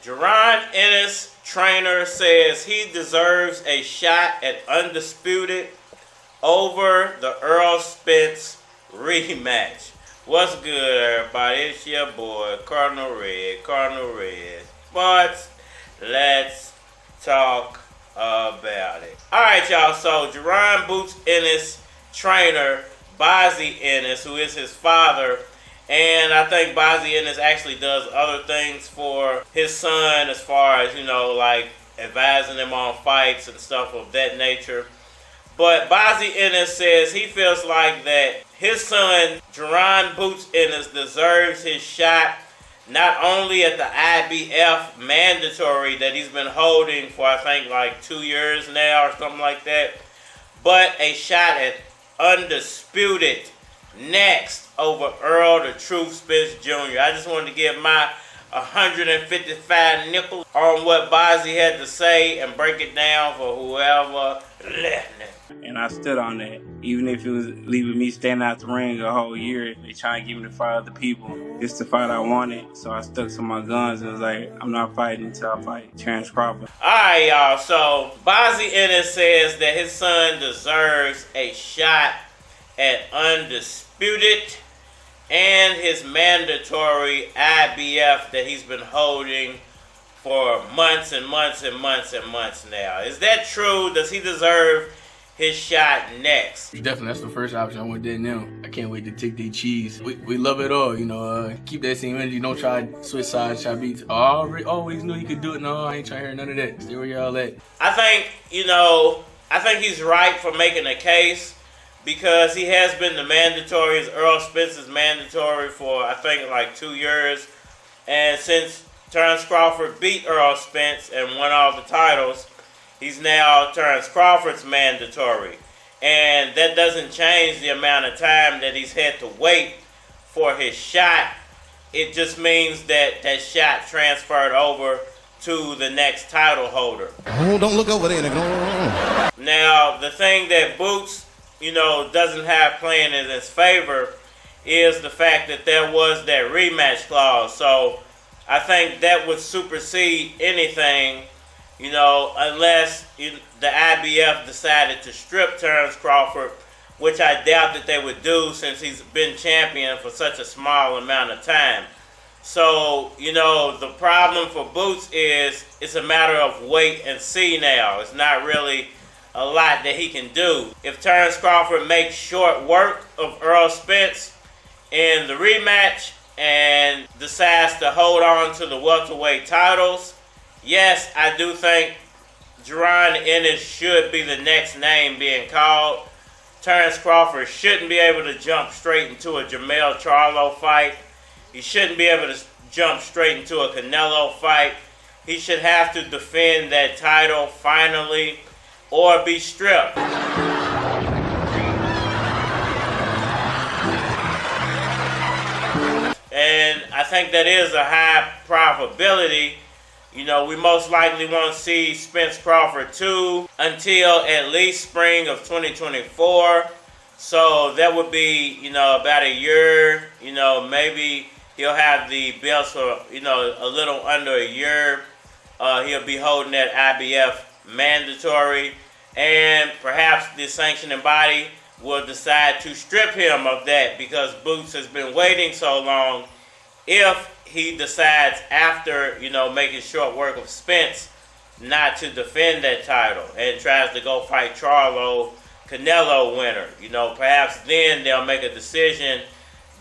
Jaron Ennis, trainer, says he deserves a shot at undisputed over the Errol Spence rematch. What's good, everybody? It's your boy, Cardinal Red. But let's talk about it. Alright, y'all. So, Jaron Boots Ennis, trainer, Bozy Ennis, who is his father, and I think Bozy Ennis actually does other things for his son as far as, like advising him on fights and stuff of that nature. But Bozy Ennis says he feels like that his son, Jaron Boots Ennis, deserves his shot not only at the IBF mandatory that he's been holding for, I think, like 2 years now or something like that, but a shot at undisputed next over Errol the Truth Spence Jr. I just wanted to give my 155 nickels on what Bozy had to say and break it down for whoever listening. And I stood on that. Even if it was leaving me standing out the ring a whole year, they trying to get me to fight other people. It's the fight I wanted, so I stuck to my guns and was like, I'm not fighting until I fight Terence Crawford. Alright, y'all. So, Bozy Ennis says that his son deserves a shot at undisputed and his mandatory IBF that he's been holding for months and months and months and months now. Is that true? Does he deserve his shot next? Definitely, that's the first option. I want that now. I can't wait to take their cheese. We love it all, keep that same energy. Don't try to switch sides, try beats. I always knew he could do it. No, I ain't trying to hear none of that. Stay where y'all at. I think he's right for making a case because he has been the mandatory, Errol Spence's mandatory for, I think, like 2 years. And since Terence Crawford beat Errol Spence and won all the titles, he's now Terence Crawford's mandatory. And that doesn't change the amount of time that he's had to wait for his shot. It just means that that shot transferred over to the next title holder. Oh, don't look over there. Now, the thing that Boots, doesn't have playing in his favor is the fact that there was that rematch clause. So I think that would supersede anything, unless the IBF decided to strip Terence Crawford, which I doubt that they would do since he's been champion for such a small amount of time. So, the problem for Boots is it's a matter of wait and see now. It's not really a lot that he can do. If Terence Crawford makes short work of Errol Spence in the rematch and decides to hold on to the welterweight titles, yes, I do think Jaron Ennis should be the next name being called. Terence Crawford shouldn't be able to jump straight into a Jermell Charlo fight. He shouldn't be able to jump straight into a Canelo fight. He should have to defend that title finally or be stripped. And I think that is a high probability. We most likely won't see Spence Crawford 2 until at least spring of 2024. So that would be, about a year. Maybe he'll have the belts for, a little under a year. He'll be holding that IBF mandatory. And perhaps the sanctioning body will decide to strip him of that because Boots has been waiting so long. If he decides after, making short work of Spence not to defend that title and tries to go fight Charlo, Canelo winner, perhaps then they'll make a decision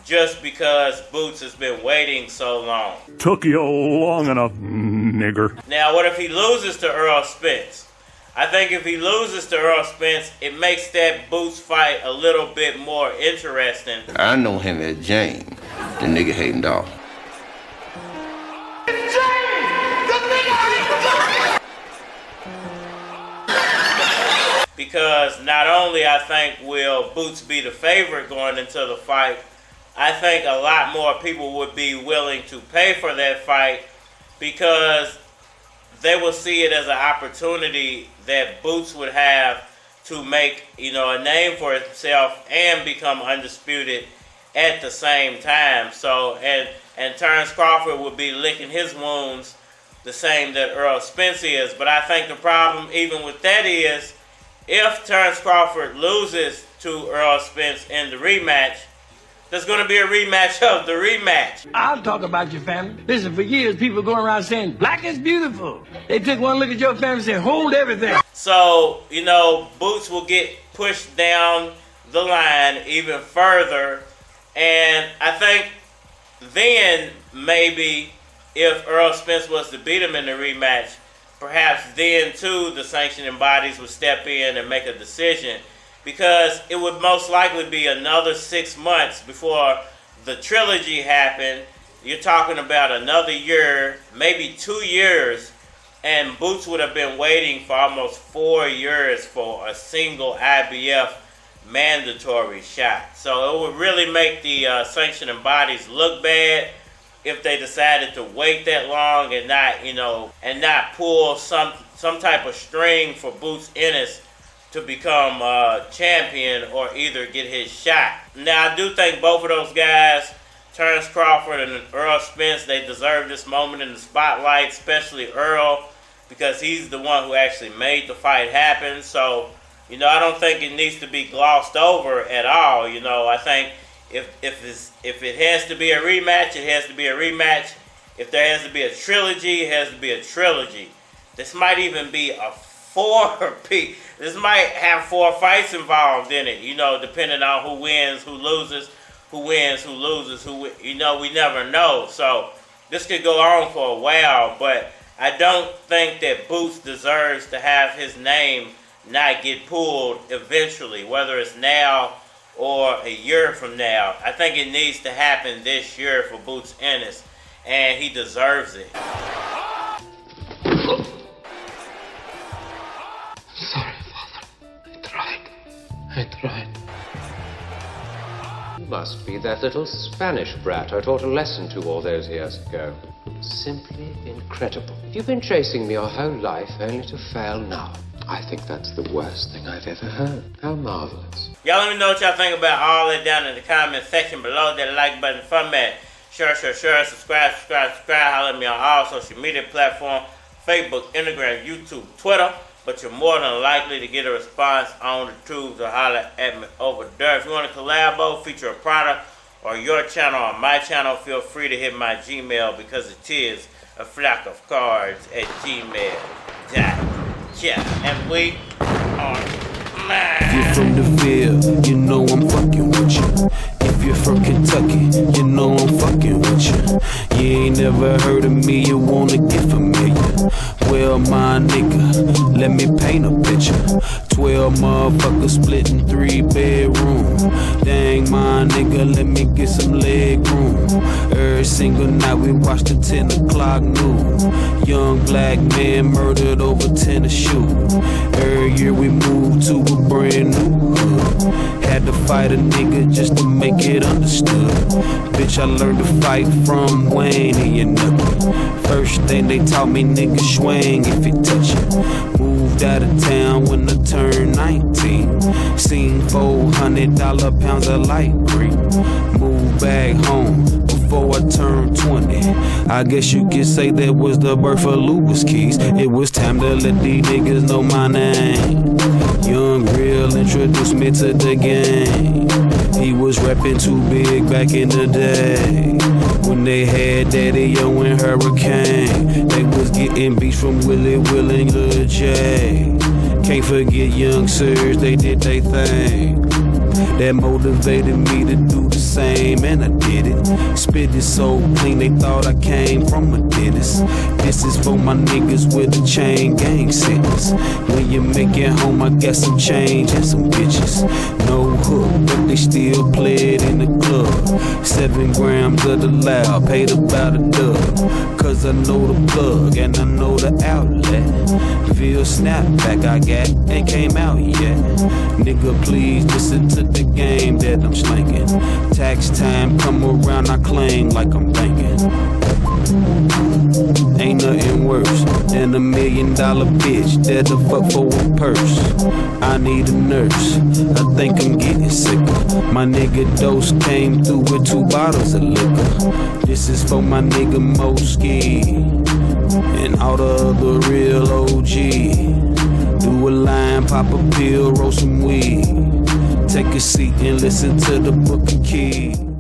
just because Boots has been waiting so long. Took you long enough, nigger. Now, what if he loses to Errol Spence? I think if he loses to Errol Spence, it makes that Boots fight a little bit more interesting. I know him as James, the nigga hating dog. Because not only I think will Boots be the favorite going into the fight, I think a lot more people would be willing to pay for that fight because they will see it as an opportunity that Boots would have to make, a name for himself and become undisputed at the same time. So, and Terence Crawford will be licking his wounds the same that Errol Spence is. But I think the problem even with that is, if Terence Crawford loses to Errol Spence in the rematch, there's going to be a rematch of the rematch. I'll talk about your family. Listen, for years, people going around saying, black is beautiful. They took one look at your family and said, hold everything. So, Boots will get pushed down the line even further. And I think then maybe if Errol Spence was to beat him in the rematch, perhaps then too the sanctioning bodies would step in and make a decision. Because it would most likely be another 6 months before the trilogy happened. You're talking about another year, maybe 2 years, and Boots would have been waiting for almost 4 years for a single IBF mandatory shot. So it would really make the sanctioning bodies look bad if they decided to wait that long and not pull some type of string for Boots Ennis to become champion or either get his shot. Now, I do think both of those guys, Terence Crawford and Errol Spence, they deserve this moment in the spotlight, especially Errol, because he's the one who actually made the fight happen. So, I don't think it needs to be glossed over at all. I think if it has to be a rematch, it has to be a rematch. If there has to be a trilogy, it has to be a trilogy. This might even be a this might have 4 fights involved in it, depending on who wins, who loses, we never know. So this could go on for a while, but I don't think that Boots deserves to have his name not get pulled eventually, whether it's now or a year from now. I think it needs to happen this year for Boots Ennis, and he deserves it. Sorry, Father. I tried. You must be that little Spanish brat I taught a lesson to all those years ago. Simply incredible. You've been chasing me your whole life only to fail now. I think that's the worst thing I've ever heard. How marvelous. Y'all let me know what y'all think about all that down in the comment section below. That like button for me. Share. Subscribe. Holler at me on all social media platforms. Facebook, Instagram, YouTube, Twitter. But you're more than likely to get a response on the tubes or holler at me over there. If you want to collabo, feature a product or your channel on my channel, feel free to hit my Gmail because it is a flock of cards at gmail.com. And we are live. If you're from the Ville, you know I'm fucking with you. If you're from Kentucky, you know I'm fucking with you. You ain't never heard of me, you wanna get familiar. Well, my nigga, let me paint a picture. 12 motherfuckers splitting 3 bedrooms. Dang, my nigga, let me get some leg room. Every single night we watch the 10 o'clock news. Young black man murdered over tennis shoes. Every year we move to a brand new hood. Had to fight a nigga just to make it understood. Bitch, I learned to fight from Wayne and your knuckle. First thing they taught me, nigga, swing if you touch it. Moved out of town when I turned 19. Seen $400 pounds of light green. Moved back home before I turned 20. I guess you could say that was the birth of Louis Keys. It was time to let these niggas know my name. Young Real introduced me to the game. He was rapping too big back in the day. When they had Daddy Yo and Hurricane, they was getting beats from Willie Will and Lil J. Can't forget Young Serge, they did they thing. That motivated me to do the same, and I did it. Spit it so clean, they thought I came from a dentist. This is for my niggas with a chain gang sentence. When you make it home, I got some change and some bitches. No hook, but they still play it in the club. 7 grams of the loud, paid about a dub. Cause I know the plug and I know the outlet. Feel snapback I got ain't came out yet. Nigga, please listen to the game that I'm slinging. tax time come around, I claim like I'm thinking. Ain't nothing worse than $1 million bitch that'll fuck for a purse. I need a nurse, I think I'm getting sicker. My nigga Dose came through with 2 bottles of liquor. This is for my nigga Moski and all the other real OG. Do a line, pop a pill, roll some weed. Take a seat and listen to the Book of Keys.